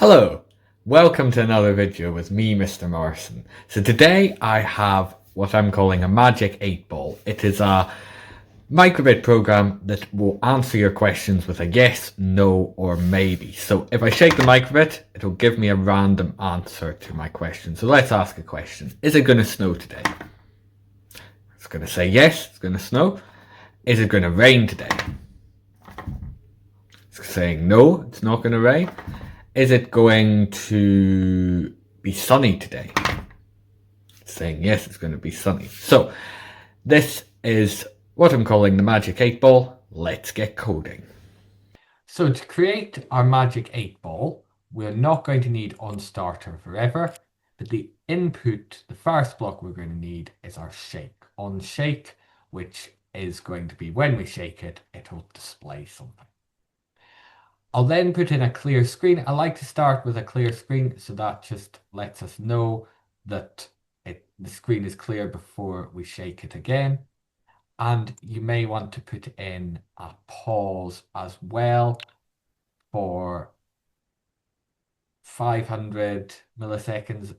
Hello, welcome to another video with me, Mr. Morrison. So today I have what I'm calling a Magic 8 Ball. It is a microbit program that will answer your questions with a yes, no, or maybe. So if I shake the microbit, it'll give me a random answer to my question. So let's ask a question. Is it going to snow today? It's going to say yes, it's going to snow. Is it going to rain today? It's saying no, it's not going to rain. Is it going to be sunny today? It's saying yes, it's going to be sunny. So this is what I'm calling the Magic 8 Ball. Let's get coding. So to create our Magic 8 Ball, we're not going to need OnStarter forever, but the input, the first block we're going to need is our shake. OnShake, which is going to be when we shake it, it'll display something. I'll then put in a clear screen. I like to start with a clear screen, so that just lets us know that the screen is clear before we shake it again. And you may want to put in a pause as well for 500 milliseconds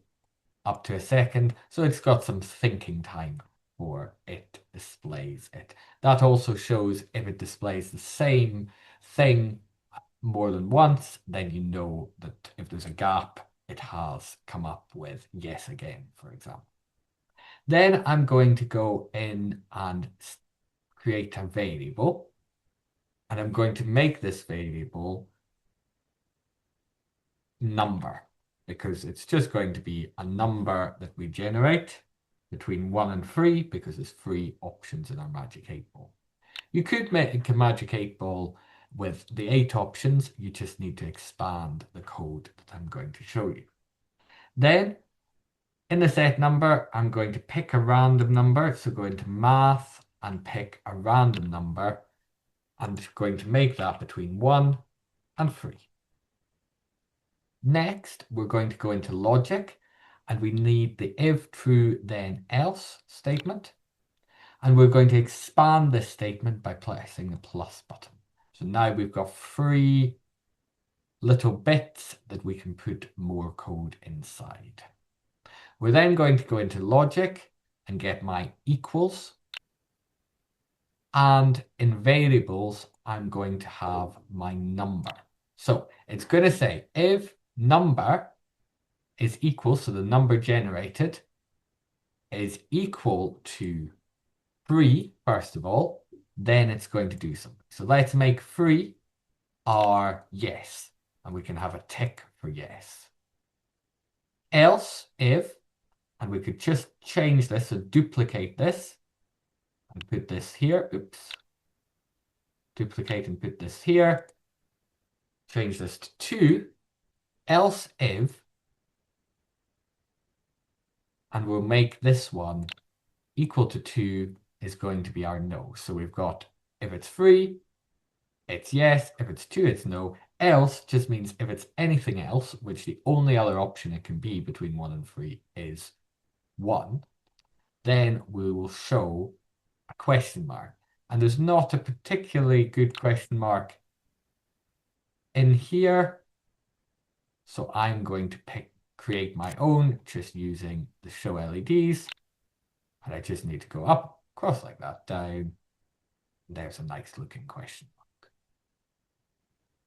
up to a second. So it's got some thinking time before it displays it. That also shows if it displays the same thing more than once, then you know that if there's a gap, it has come up with yes again, for example. Then I'm going to go in and create a variable, and I'm going to make this variable number, because it's just going to be a number that we generate between 1 and 3, because there's 3 options in our Magic 8 Ball. You could make a Magic 8 Ball with the 8 options. You just need to expand the code that I'm going to show you. Then in the set number, I'm going to pick a random number. So go into math and pick a random number. I'm going to make that between 1 and 3. Next, we're going to go into logic, and we need the if true then else statement. And we're going to expand this statement by pressing the plus button. So now we've got 3 little bits that we can put more code inside. We're then going to go into logic and get my equals. And in variables, I'm going to have my number. So it's going to say if number is equal, so the number generated is equal to 3, first of all, then it's going to do something. So let's make 3 our yes, and we can have a tick for yes. Else if, and we could just change this, so duplicate this and put this here. Oops. Duplicate and put this here. Change this to 2. Else if, and we'll make this one equal to 2 is going to be our no. So we've got if it's 3, it's yes. If it's 2, it's no. Else just means if it's anything else, which the only other option it can be between 1 and 3 is 1, then we will show a question mark. And there's not a particularly good question mark in here. So I'm going to create my own just using the show LEDs. And I just need to go up, across like that, down. There's a nice looking question mark.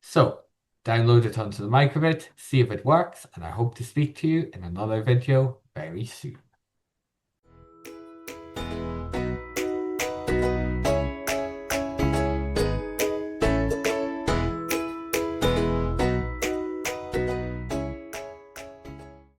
So download it onto the microbit, see if it works, and I hope to speak to you in another video very soon.